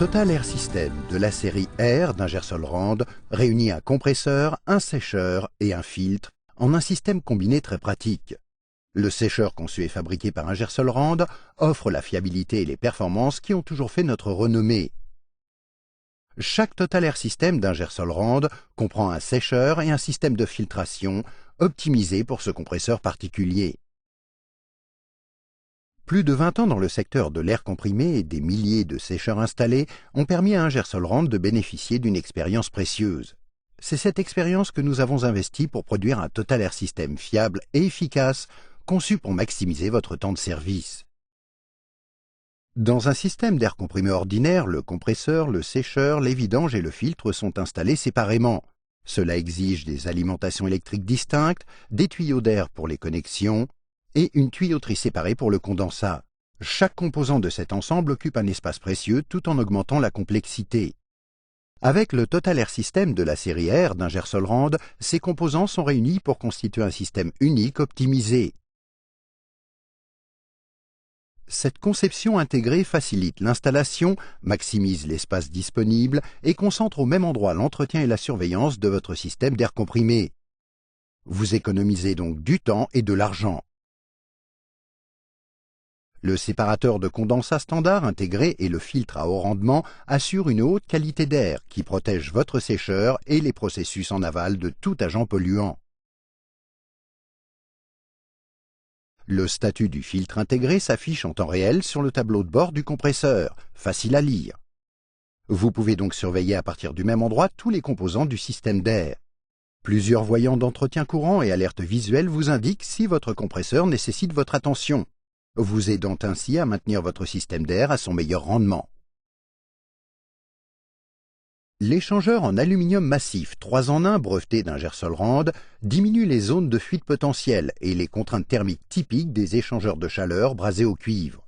Total Air System de la série R d'Ingersoll-Rand réunit un compresseur, un sécheur et un filtre en un système combiné très pratique. Le sécheur conçu et fabriqué par Ingersoll-Rand offre la fiabilité et les performances qui ont toujours fait notre renommée. Chaque Total Air System d'Ingersoll-Rand comprend un sécheur et un système de filtration optimisé pour ce compresseur particulier. Plus de 20 ans dans le secteur de l'air comprimé et des milliers de sécheurs installés ont permis à Ingersoll-Rand de bénéficier d'une expérience précieuse. C'est cette expérience que nous avons investie pour produire un Total Air System fiable et efficace, conçu pour maximiser votre temps de service. Dans un système d'air comprimé ordinaire, le compresseur, le sécheur, les vidanges et le filtre sont installés séparément. Cela exige des alimentations électriques distinctes, des tuyaux d'air pour les connexions et une tuyauterie séparée pour le condensat. Chaque composant de cet ensemble occupe un espace précieux tout en augmentant la complexité. Avec le Total Air System de la série R d'Ingersoll-Rand, ces composants sont réunis pour constituer un système unique optimisé. Cette conception intégrée facilite l'installation, maximise l'espace disponible et concentre au même endroit l'entretien et la surveillance de votre système d'air comprimé. Vous économisez donc du temps et de l'argent. Le séparateur de condensat standard intégré et le filtre à haut rendement assurent une haute qualité d'air qui protège votre sécheur et les processus en aval de tout agent polluant. Le statut du filtre intégré s'affiche en temps réel sur le tableau de bord du compresseur, facile à lire. Vous pouvez donc surveiller à partir du même endroit tous les composants du système d'air. Plusieurs voyants d'entretien courant et alertes visuelles vous indiquent si votre compresseur nécessite votre attention, vous aidant ainsi à maintenir votre système d'air à son meilleur rendement. L'échangeur en aluminium massif 3 en 1 breveté d'Ingersoll-Rand diminue les zones de fuite potentielle et les contraintes thermiques typiques des échangeurs de chaleur brasés au cuivre.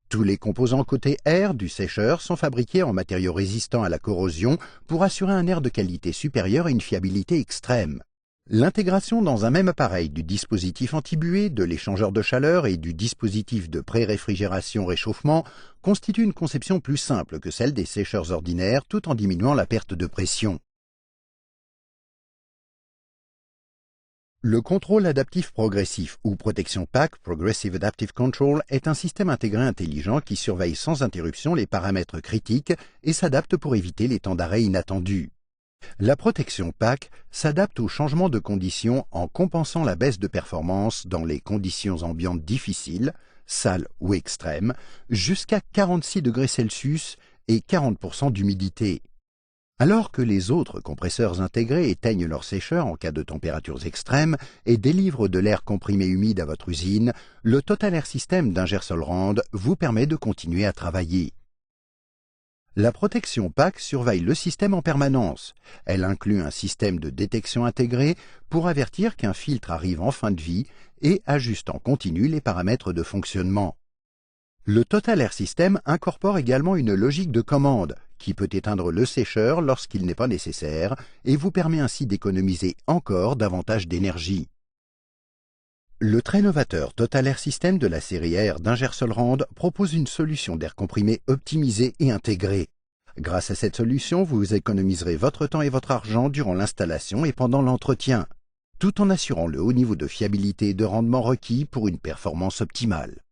Tous les composants côté air du sécheur sont fabriqués en matériaux résistants à la corrosion pour assurer un air de qualité supérieure et une fiabilité extrême. L'intégration dans un même appareil du dispositif antibué, de l'échangeur de chaleur et du dispositif de pré-réfrigération-réchauffement constitue une conception plus simple que celle des sécheurs ordinaires tout en diminuant la perte de pression. Le contrôle adaptif progressif ou protection PAC, Progressive Adaptive Control, est un système intégré intelligent qui surveille sans interruption les paramètres critiques et s'adapte pour éviter les temps d'arrêt inattendus. La protection PAC s'adapte aux changements de conditions en compensant la baisse de performance dans les conditions ambiantes difficiles, sales ou extrêmes, jusqu'à 46 degrés Celsius et 40% d'humidité. Alors que les autres compresseurs intégrés éteignent leur sécheur en cas de températures extrêmes et délivrent de l'air comprimé humide à votre usine, le Total Air System d'Ingersoll-Rand vous permet de continuer à travailler. La protection PAC surveille le système en permanence. Elle inclut un système de détection intégré pour avertir qu'un filtre arrive en fin de vie et ajuste en continu les paramètres de fonctionnement. Le Total Air System incorpore également une logique de commande qui peut éteindre le sécheur lorsqu'il n'est pas nécessaire et vous permet ainsi d'économiser encore davantage d'énergie. Le très novateur Total Air System de la série R d'Ingersoll-Rand propose une solution d'air comprimé optimisée et intégrée. Grâce à cette solution, vous économiserez votre temps et votre argent durant l'installation et pendant l'entretien, tout en assurant le haut niveau de fiabilité et de rendement requis pour une performance optimale.